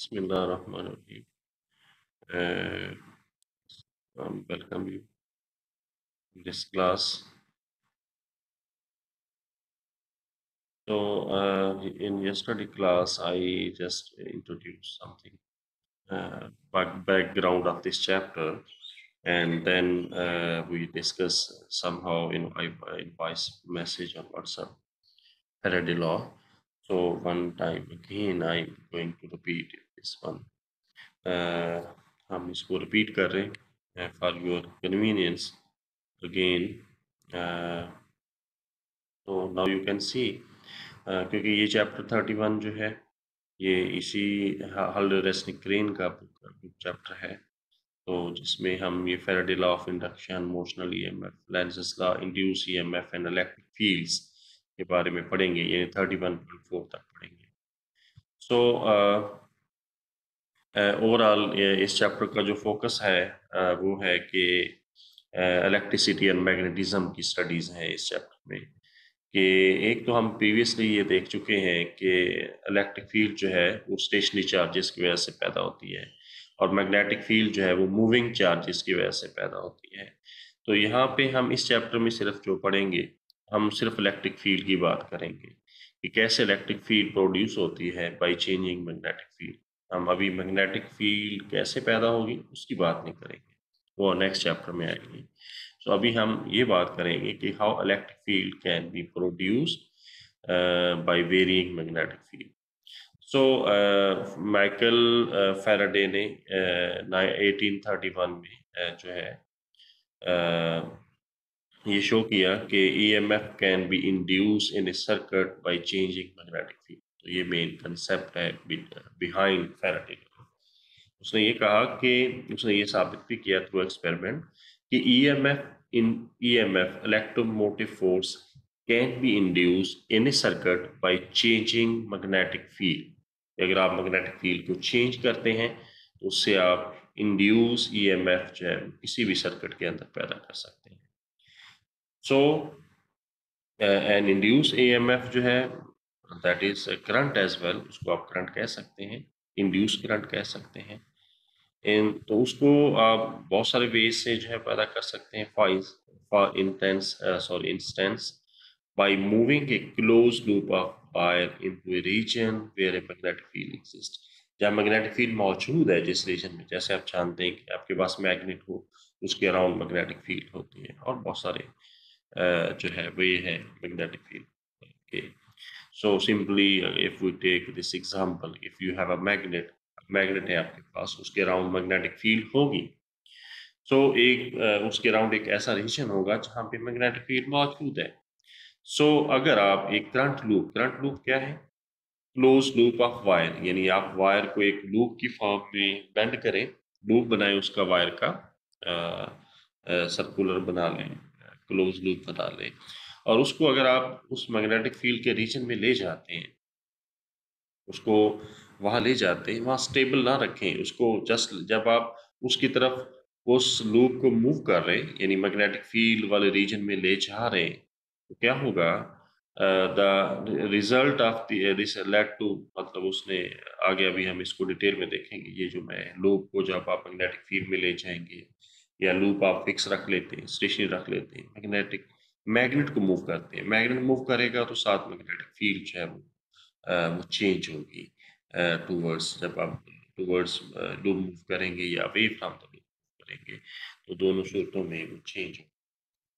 Bismillahirrahmanirrahim. Uh, welcome you in this class. In yesterday class, I just introduced something, background of this chapter, and then we discuss somehow in voice message on WhatsApp, Faraday law. So one time again, I'm going to repeat this one. Uh, हम इसको repeat कर रहे हैं for your convenience again. तो now you can see, क्योंकि ये chapter 31 जो है ये इसी हल्डर रेसनिक-क्रेन का बुक चैप्टर है, तो जिसमें हम ये Faraday law of induction, motional EMF, Lenz's law, induce EMF and electric fields के बारे में पढ़ेंगे। ये 31.4 तक पढ़ेंगे। सो ओवरऑल इस चैप्टर का जो फोकस है वो है कि इलेक्ट्रिसिटी एंड मैग्नेटिज्म की स्टडीज़ हैं इस चैप्टर में। कि एक तो हम प्रीवियसली ये देख चुके हैं कि इलेक्ट्रिक फील्ड जो है वो स्टेशनरी चार्जेस की वजह से पैदा होती है, और मैग्नेटिक फील्ड जो है वो मूविंग चार्जेस की वजह से पैदा होती है। तो यहाँ पे हम इस चैप्टर में सिर्फ जो पढ़ेंगे, हम सिर्फ इलेक्ट्रिक फील्ड की बात करेंगे कि कैसे इलेक्ट्रिक फील्ड प्रोड्यूस होती है बाय चेंजिंग मैग्नेटिक फील्ड। हम अभी मैग्नेटिक फील्ड कैसे पैदा होगी उसकी बात नहीं करेंगे, वो नेक्स्ट चैप्टर में आएंगे। तो अभी हम ये बात करेंगे कि how electric field can be produced by varying magnetic field. So Michael Faraday ने 1831 में जो है ये शो किया कि EMF can be induce in a circuit by changing magnetic field. तो ये मेन कंसेप्ट है बिहाइंड फैराडे। उसने ये कहा कि उसने ये साबित भी किया थ्रू एक्सपेरिमेंट कि EMF electromotive force can be induce in a circuit by changing magnetic field. अगर आप मैग्नेटिक फील्ड को चेंज करते हैं तो उससे आप इंड्यूस ईएमएफ जो है किसी भी सर्किट के अंदर पैदा कर सकते हैं। सो एन इंड्यूस ईएमएफ जो है that is current as well, उसको आप करंट कह सकते हैं, इंड्यूस करंट कह सकते हैं। तो उसको आप बहुत सारे वेज से जो है पैदा कर सकते हैं। For instance by moving a close loop of wire into a region where a magnetic field exist. जहाँ मैग्नेटिक फील्ड मौजूद है जिस रीजन में, जैसे आप जानते हैं कि आपके पास मैग्नेट हो, उसके अराउंड मैग्नेटिक फील्ड होती है, और बहुत सारे जो है वो ये है मैग्नेटिक फील्ड के। So simply if we take this example, if you have a magnet है आपके पास, उसके अराउंड मैग्नेटिक फील्ड होगी। सो उसके अराउंड एक ऐसा रीजन होगा जहां पे मैग्नेटिक फील्ड मौजूद है। सो अगर आप एक करंट लूप क्या है? क्लोज लूप ऑफ वायर, यानी आप वायर को एक लूप की फॉर्म में बेंड करें, लूप बनाए उसका वायर का, सर्कुलर बना लें, क्लोज लूप बना लें, और उसको अगर आप उस मैग्नेटिक फील्ड के रीजन में ले जाते हैं, उसको वहां ले जाते हैं, वहां स्टेबल ना रखें उसको, जस्ट जब आप उसकी तरफ उस लूप को मूव कर रहे हैं, यानी मैग्नेटिक फील्ड वाले रीजन में ले जा रहे हैं, तो क्या होगा? The result of this lead to, मतलब उसने आगे अभी हम इसको डिटेल में देखेंगे। ये जो मैं लूप को जब आप मैग्नेटिक फील्ड में ले जाएंगे, या लूप आप फिक्स रख लेते हैं, स्टेशनरी रख लेते हैं, मैग्नेट को मूव करते हैं, मैग्नेट मूव करेगा तो साथ मैग्नेटिक फील्ड जो है वो चेंज होगी टूवर्ड्स, जब आप टूवर्ड्स लूप मूव करेंगे या अवे फ्रॉम द लूप करेंगे, तो दोनों सूरतों में वो चेंज हो।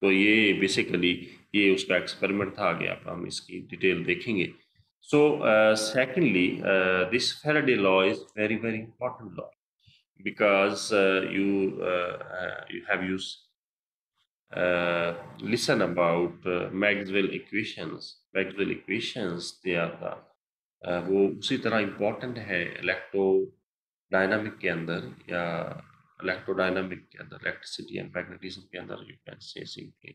तो ये बेसिकली ये उसका एक्सपेरिमेंट था, आगे आप हम इसकी डिटेल देखेंगे। So secondly, this Faraday law is very very important law because you have used listen about Maxwell equations. Maxwell equations, they are the वो उसी तरह इम्पोर्टेंट है इलेक्ट्रोडायनामिक के अंदर, या इलेक्ट्रोडायनामिक के अंदर, इलेक्ट्रिसिटी एंड मैग्नेटिज्म के अंदर, यू कैन से सिंपली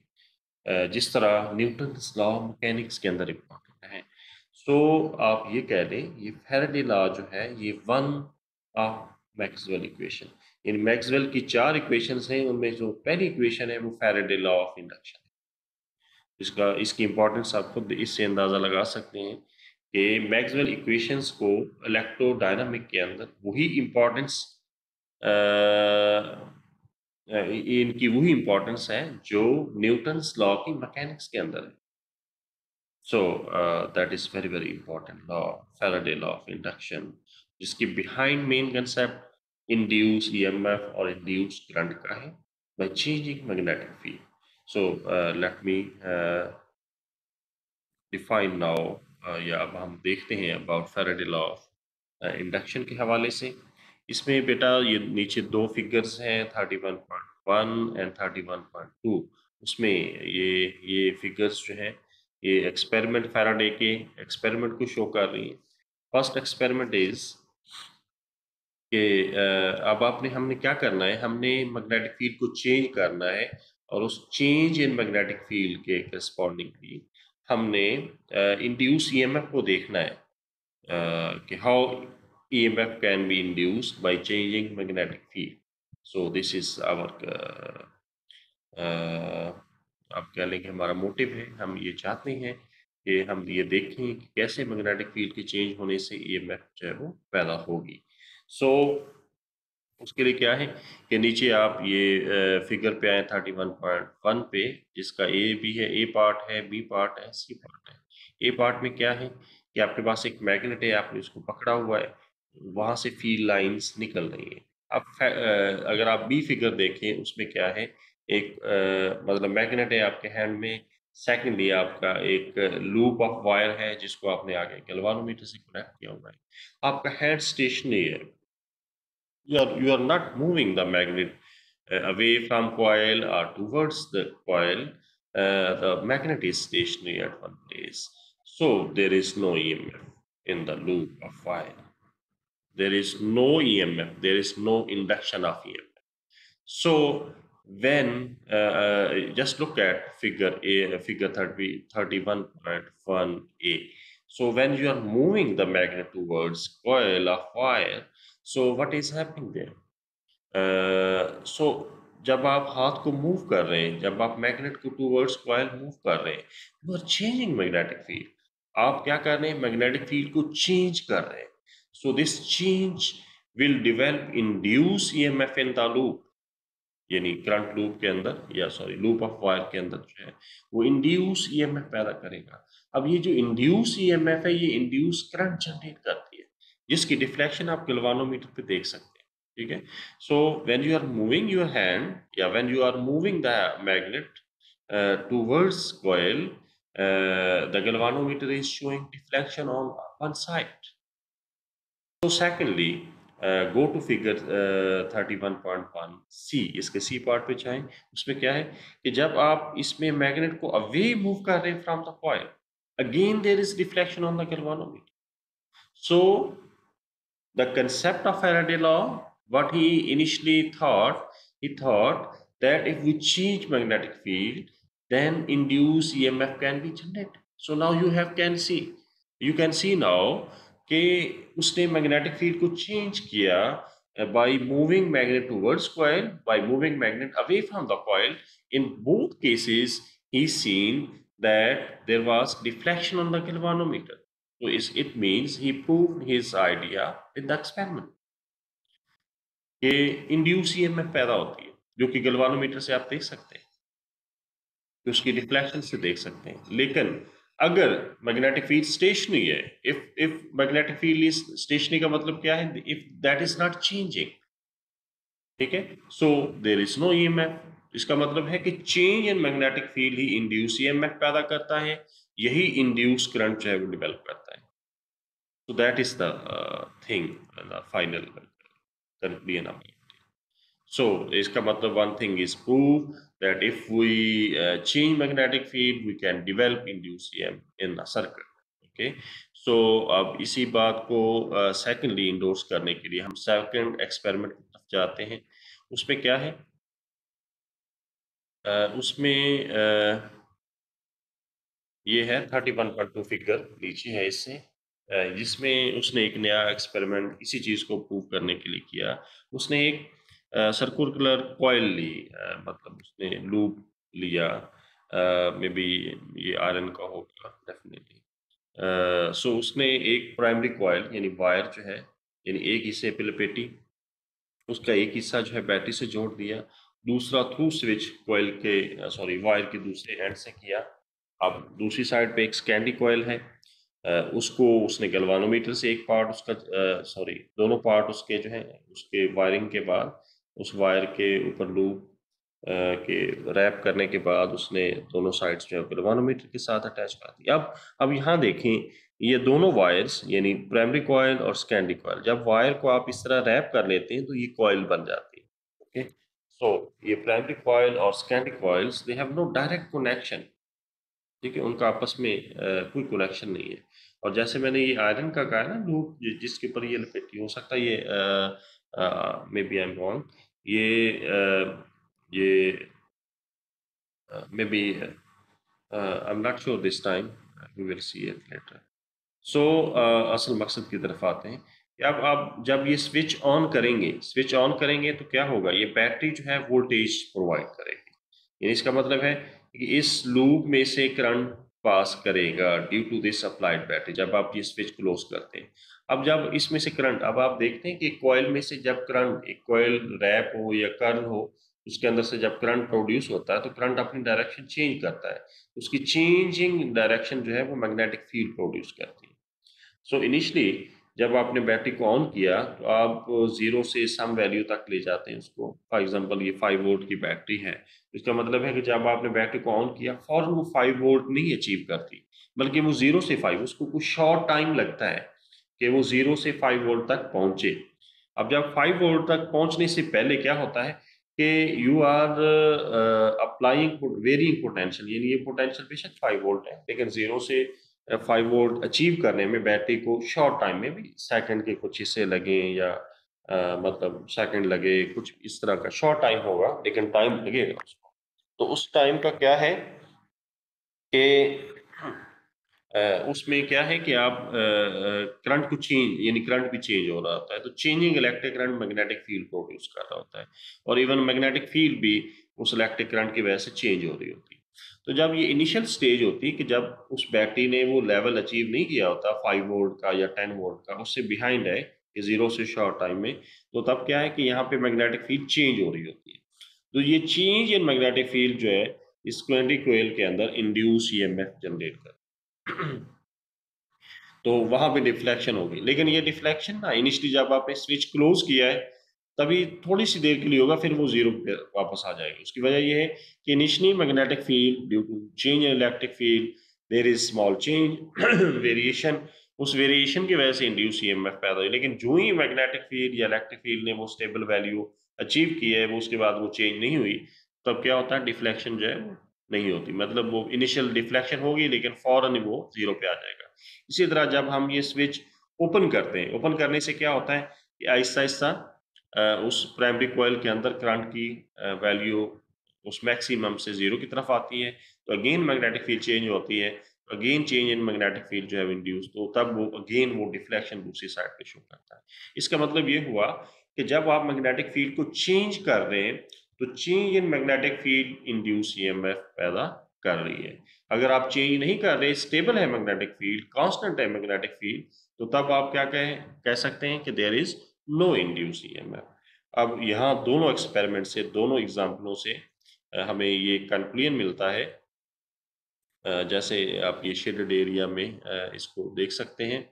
जिस तरह न्यूटन्स लॉ मैकेनिक्स के अंदर इम्पोर्टेंट है। सो आप ये कह लें, ये फैराडे लॉ जो है ये one of Maxwell equation, in Maxwell की 4 इक्वेशंस हैं, उनमें जो पहली इक्वेशन है वो फैराडे लॉ ऑफ इंडक्शन है। इसकी इंपॉर्टेंस आप खुद इससे अंदाजा लगा सकते हैं कि मैक्सवेल इक्वेशंस को इलेक्ट्रोडायनामिक के अंदर वही इम्पोर्टेंस इनकी वही इम्पोर्टेंस है जो न्यूटन्स लॉ की मैकेनिक्स के अंदर है. So that is very very important law, Faraday law of induction, जिसकी behind main concept induce EMF और induce current का है by changing magnetic field. So let me define now या अब हम देखते हैं about Faraday law of induction के हवाले से. इसमें बेटा ये नीचे दो फिगर्स हैं 31.1 एंड 31.2. उसमें ये फिगर्स जो हैं ये एक्सपेरिमेंट फैराडे के एक्सपेरिमेंट को शो कर रही हैं. फर्स्ट एक्सपेरिमेंट इज कि अब हमने क्या करना है, हमने मैग्नेटिक फील्ड को चेंज करना है और उस चेंज इन मैग्नेटिक फील्ड के करस्पॉन्डिंगली हमने इंड्यूस ईएमएफ को देखना है कि how EMF can be induced by changing magnetic field. So this is our आप कह लें कि हमारा मोटिव है. हम ये चाहते हैं कि हम ये देखें कि कैसे मैग्नेटिक फील्ड के चेंज होने से EMF जो है वो पैदा होगी. सो उसके लिए क्या है कि नीचे आप ये फिगर पे आए 31.1 पे, जिसका ए भी है, ए पार्ट है, बी पार्ट है, सी पार्ट है. ए पार्ट में क्या है कि आपके पास एक मैग्नेट है, आपने उसको पकड़ा हुआ है, वहां से फील्ड लाइंस निकल रही हैं. अब अगर आप बी फिगर देखें उसमें क्या है, एक मतलब मैग्नेट है आपके हैंड में. सेकेंडली आपका एक लूप ऑफ वायर है जिसको आपने आगे गैल्वानोमीटर से कनेक्ट किया हुआ है. आपका हैंड स्टेशनरी है. You are not moving the magnet away from coil or towards the coil. The magnet is stationary at one place, so there is no EMF in the loop of wire. There is no EMF. There is no induction of EMF. So when just look at figure A, figure 31.1a. So when you are moving the magnet towards coil of wire, so what is happening there? So जब आप हाथ को move कर रहे हैं, जब आप magnet को टूवर्ड्स कॉइल मूव कर रहे हैं, you are changing magnetic field. आप क्या कर रहे हैं, मैग्नेटिक फील्ड को चेंज कर रहे हैं. So this change will develop induce EMF in the loop, यानी करंट लूप के अंदर, या सॉरी लूप ऑफ वायर के अंदर जो है वो इंड्यूस ईएमएफ पैदा करेगा. अब ये जो इंड्यूस ईएमएफ है ये इंड्यूस करंट जनरेट करती है, जिसकी डिफ्लेक्शन आप गैल्वानोमीटर पे देख सकते हैं. ठीक है. So when you are moving your hand या when you are moving the magnet towards coil, the galvanometer is showing deflection on one side. So secondly, go to figure 31.1 C. इसके C part पे जाएं. उसमें क्या है कि जब आप इसमें मैग्नेट को अवे मूव कर रहे हैं from the coil, again there is deflection on the galvanometer. So the concept of Faraday law, what he initially thought, he thought that if we change magnetic field, then induced EMF can be generated. So now you can see now कि उसने magnetic field को change किया by moving magnet towards coil, by moving magnet away from the coil. In both cases, he's seen that there was deflection on the galvanometer. So it means he proved his idea with the experiment कि induce EMF पैदा होती है, जो कि galvanometer से आप देख सकते हैं, कि उसकी डिफ्लेक्शन से देख सकते हैं. लेकिन अगर मैग्नेटिक फील्ड स्टेशनरी है, if magnetic field is stationary का मतलब क्या है, if that is not changing. ठीक है. So there is no EMF. इसका मतलब है कि चेंज इन मैग्नेटिक फील्ड ही इंड्यूस ईएमएफ पैदा करता है, यही इंड्यूस करंट जो है वो डेवलप करता है. So that is the thing, the final conclusion of it. So इसका मतलब one thing is prove that if we change magnetic field, we can develop induced EMF in the circuit. Okay. So अब इसी बात को secondly endorse करने के लिए हम second experiment की तरफ जाते हैं. उसमें क्या है, उसमें ये है 31.2 फिगर नीचे है इससे, जिसमें उसने एक नया एक्सपेरिमेंट इसी चीज को प्रूव करने के लिए किया. उसने एक सर्कुलर कॉइल ली, मतलब उसने लूप लिया, मे बी ये आयरन का होगा डेफिनेटली. सो उसने एक प्राइमरी कॉइल यानी वायर जो है, यानी एक हिस्से पे लपेटी, उसका एक हिस्सा जो है बैटरी से जोड़ दिया, दूसरा थ्रू स्विच कॉइल के वायर के दूसरे एंड से किया। अब दूसरी साइड पे एक सेकेंडरी कॉइल है, उसको उसने गैल्वानोमीटर से एक पार्ट उसका दोनों पार्ट उसके जो है उसके वायरिंग के बाद उस वायर के ऊपर लूप के रैप करने के बाद उसने दोनों साइड्स जो है गैल्वानोमीटर के साथ अटैच कर दी। अब यहाँ देखें, ये दोनों वायर्स यानी प्राइमरी कॉइल और सेकेंडरी कॉइल, जब वायर को आप इस तरह रैप कर लेते हैं तो ये कॉइल बन जाती है। ओके, सो ये प्राइमरी कॉइल और secondary coils they have no direct connection. ठीक है, उनका आपस में कोई कनेक्शन नहीं है। और जैसे मैंने ये आयरन का कहा ना लूप जिसके ऊपर ये लपेटी, हो सकता है ये maybe I am wrong, ये maybe I'm not sure this time, we will see it later. सो असल मकसद की तरफ आते हैं कि अब आप जब ये स्विच ऑन करेंगे तो क्या होगा, ये बैटरी जो है वोल्टेज प्रोवाइड करेगी। यानी इसका मतलब है कि इस लूप में से करंट पास करेगा due to this applied battery जब आप ये स्विच क्लोज करते हैं। अब जब इसमें से करंट, अब आप देखते हैं कि कॉइल में से जब करंट, एक कॉइल रैप हो या कर्ल हो, उसके अंदर से जब करंट प्रोड्यूस होता है तो करंट अपनी डायरेक्शन चेंज करता है। उसकी चेंजिंग डायरेक्शन जो है वो मैग्नेटिक फील्ड प्रोड्यूस करती है। सो इनिशियली जब आपने बैटरी को ऑन किया तो आप जीरो से सम वैल्यू तक ले जाते हैं उसको। फॉर एग्जांपल ये 5 वोल्ट की बैटरी है, इसका मतलब है कि जब आपने बैटरी को ऑन किया फौरन वो 5 वोल्ट नहीं अचीव करती, बल्कि वो जीरो से 5, उसको कुछ शॉर्ट टाइम लगता है कि वो जीरो से 5 वोल्ट तक पहुंचे। अब जब 5 वोल्ट तक पहुंचने से पहले क्या होता है कि you are applying varying potential, यानी ये पोटेंशियल बेशक 5 वोल्ट है लेकिन जीरो से 5 वोल्ट अचीव करने में बैटरी को शॉर्ट टाइम में भी सेकंड के कुछ हिस्से लगे या मतलब सेकंड लगे, कुछ इस तरह का शॉर्ट टाइम होगा लेकिन टाइम लगेगा उसको। तो उस टाइम का क्या है कि उसमें क्या है कि आप करंट को चेंज, यानी करंट भी चेंज हो रहा होता है, तो changing electric current magnetic field produce कर रहा होता है, और इवन मैग्नेटिक फील्ड भी उस इलेक्ट्रिक करंट की वजह से चेंज हो रही होती है। तो जब ये इनिशियल स्टेज होती है कि जब उस बैटरी ने वो लेवल अचीव नहीं किया होता 5 वोल्ट का या 10 वोल्ट का, उससे बिहाइंड है कि जीरो से शॉर्ट टाइम में, तो तब क्या है कि यहाँ पे मैग्नेटिक फील्ड चेंज हो रही होती है। तो ये चेंज इन मैग्नेटिक फील्ड जो है इस सेकेंडरी कॉइल के अंदर इंड्यूस ईएमएफ जनरेट कर तो वहां पे डिफ्लेक्शन होगी। लेकिन ये डिफ्लेक्शन ना इनिशियली जब आपने स्विच क्लोज किया है तभी थोड़ी सी देर के लिए होगा, फिर वो जीरो पे वापस आ जाएगी। उसकी वजह ये है कि initially magnetic field due to change in electric field there is small change variation, उस वेरिएशन की वजह से इंड्यूस ईएमएफ पैदा हुई। लेकिन जो ही मैग्नेटिक फील्ड या इलेक्ट्रिक फील्ड ने वो स्टेबल वैल्यू अचीव की है, वो उसके बाद वो चेंज नहीं हुई, तब क्या होता है, डिफ्लेक्शन जो है वो नहीं होती। मतलब वो इनिशियल डिफ्लेक्शन होगी लेकिन फौरन ही वो जीरो पे आ जाएगा। इसी तरह जब हम ये स्विच ओपन करते हैं, ओपन करने से क्या होता है कि आहिस्ता आहिस्ता उस प्राइमरी कॉइल के अंदर करंट की वैल्यू उस मैक्सिमम से जीरो की तरफ आती है, तो अगेन मैग्नेटिक फील्ड चेंज होती है, again change in magnetic field जो है इंड्यूस, तो तब वो अगेन वो डिफ्लेक्शन दूसरी साइड पे शो करता है। इसका मतलब ये हुआ कि जब आप मैग्नेटिक फील्ड को चेंज कर रहे हैं तो change in magnetic field induce EMF पैदा कर रही है। अगर आप चेंज नहीं कर रहे, स्टेबल है मैग्नेटिक फील्ड, कांस्टेंट है मैग्नेटिक फील्ड, तो तब आप क्या कह सकते हैं कि there is no induce EMF. अब यहाँ दोनों एक्सपेरिमेंट से, दोनों एग्जाम्पलों से हमें ये कंक्लूजन मिलता है। जैसे आप ये शेडेड एरिया में इसको देख सकते हैं।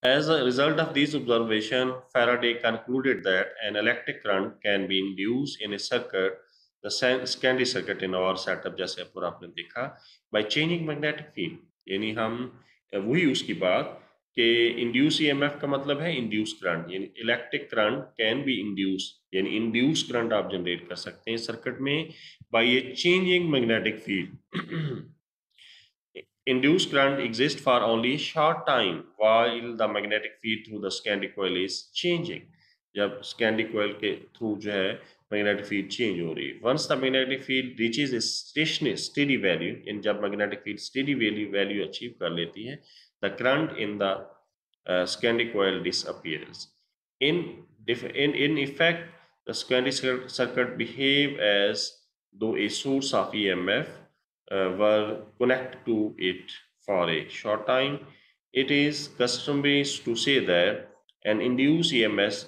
As a result of these observations, Faraday concluded that an electric current can be induced in a circuit, the secondary circuit in our setup, जैसे पूरा आपने देखा, by changing magnetic field। यानी हम वही उसकी बात कि इंड्यूस ईएमएफ का मतलब है इंड्यूस करंट, यानी electric current can be induce, यानी इंड्यूस करंट आप जनरेट कर सकते हैं सर्किट में by a changing magnetic field. Induced current exists for only a short time while the magnetic field through the secondary coil is changing। जब secondary coil के through जो है magnetic field change हो रही है। Once the magnetic field reaches a steady value, इन जब magnetic field steady value achieve कर लेती है, the current in the secondary coil disappears। In effect, the secondary circuit behave as though a source of EMF were connected to it for a short time, it is customary to say that an induced EMF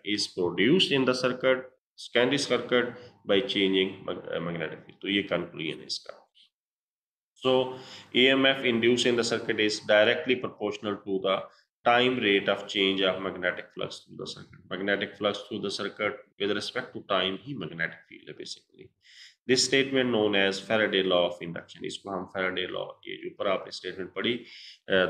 is produced in the circuit, secondary circuit, by changing magnetic field. तो ये conclusion है इसका. So EMF induced in the circuit is directly proportional to the time rate of change of magnetic flux through the circuit. Magnetic flux through the circuit with respect to time he magnetic field है basically. This statement known as Faraday law of induction. इसको हम Faraday law, ये जो ऊपर आपने statement पढ़ी,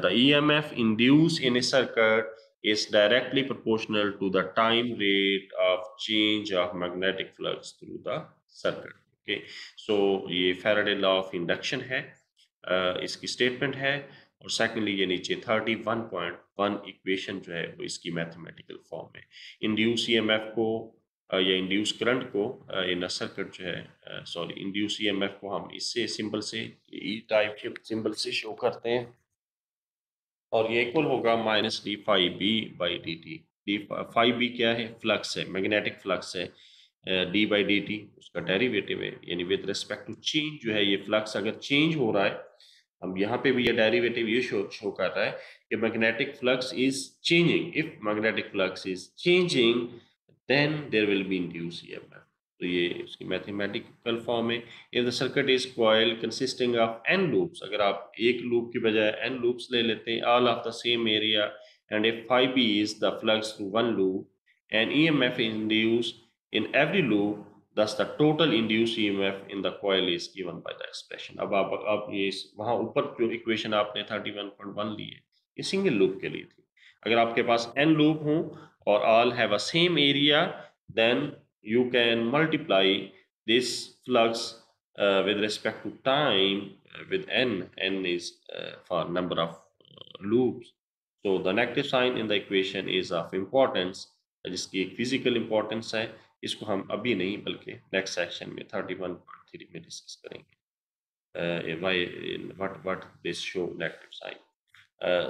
the EMF induced in a circuit is directly proportional to the time rate of change of magnetic flux through the circuit. Okay, so ये Faraday law of induction है, इसकी स्टेटमेंट है. और सेकेंडली ये नीचे 31.1 इक्वेशन जो है वो इसकी मैथमेटिकल फॉर्म है. इंड्यूस ईएमएफ को या इंड्यूस करंट को इन सर्किट जो है, सॉरी, इंड्यूस ईएमएफ को हम इससे सिंबल से, ई टाइप के सिंबल से शो करते हैं, और ये इक्वल होगा minus d five B by d t. D five B क्या है? फ्लक्स है, मैग्नेटिक फ्लक्स है. डी बाई डी टी उसका डेरिवेटिव है, यानी विद रिस्पेक्ट टू चेंज जो है ये फ्लक्स अगर चेंज हो रहा है, हम यहाँ पे भी ये डेरिवेटिव ये शो कर रहा है कि magnetic flux is changing. If magnetic flux is changing then there will be induce EMF. तो ये उसकी मैथमेटिकल फॉर्म है. If the circuit is coil consisting of N loops, अगर आप एक लूप की बजाय एन लूप्स ले लेते हैं, all of the same area, and if phi B is the flux through one loop and EMF induced in every loop, thus the total induced EMF in the coil is given by the expression. अब आप ये वहाँ ऊपर जो equation आपने 31.1 ली है, ये single loop के लिए थी. अगर आपके पास n लूप हों और all have a same area, then you can multiply this flux with respect to time with n. n is for number of loops. So the negative sign in the equation is of importance, जिसकी एक physical importance है. इसको हम अभी नहीं बल्कि next section में 31.3 में डिस्कस करेंगे. What this show negative sign.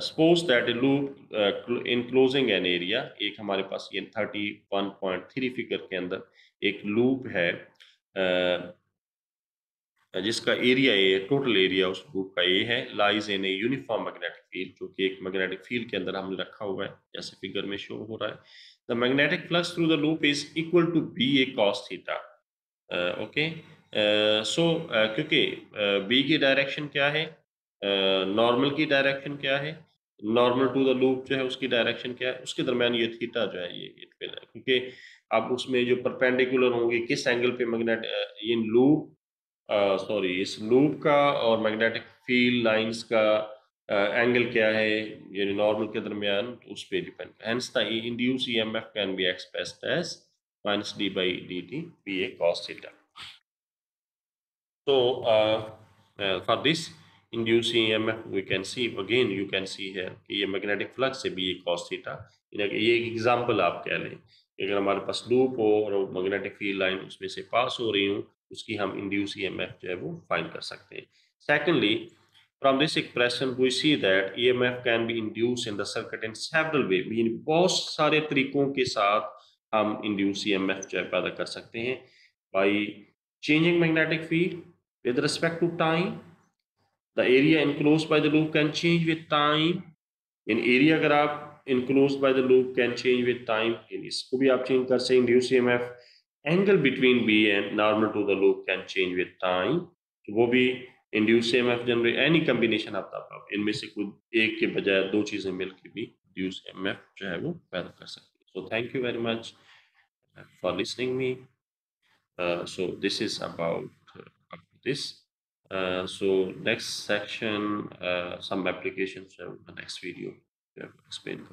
Suppose that a loop enclosing an area. एक हमारे पास ये 31.3 फिगर के अंदर एक लूप है जिसका एरिया ए, टोटल एरिया उस लूप का ए है, lies in a uniform magnetic field, जो कि एक मैग्नेटिक फील्ड के अंदर हमने रखा हुआ है जैसे फिगर में शो हो रहा है. The magnetic flux through the loop is equal to B A cos theta. Okay, so क्योंकि बी की डायरेक्शन क्या है, नॉर्मल की डायरेक्शन क्या है, नॉर्मल टू द लूप जो है उसकी डायरेक्शन क्या है, उसके दरमियान ये थीटा जो है ये क्योंकि अब उसमें जो परपेंडिकुलर होंगे किस एंगल पे मैग्नेट ये लूप सॉरी इस लूप का और मैग्नेटिक फील्ड लाइंस का एंगल क्या है, यानी नॉर्मल के दरमियान, तो उस पर depend. Hence the induce EMF can be expressed as minus d by d t B A cos theta. So for this induced EMF we can see again, you can see here कि ये magnetic flux है B A cos theta. ये एक example आप कह लें, अगर हमारे पास लूप हो और मैग्नेटिक फील्ड लाइन उसमें से पास हो रही हूँ, उसकी हम इंड्यूस EMF जो है वो फाइंड कर सकते हैं. Secondly, from this expression we see that EMF can be induced in the circuit in several ways. बहुत सारे तरीकों के साथ हम इंड्यूस EMF जो है पैदा कर सकते हैं by changing magnetic field with respect to time. The area enclosed by the loop can change with time. In area अगर आप enclosed by the loop can change with time, इसको भी आप change कर सकते हैं. Induced EMF angle between B and normal to the loop can change with time. तो वो भी induced EMF generate any combination आप इनमें से कोई एक के बजाय दो चीजें मिलकर भी induced EMF जो है वो पैदा कर सकते हैं. So thank you very much for listening me. So this is about this. So next section, some applications in the next video explain.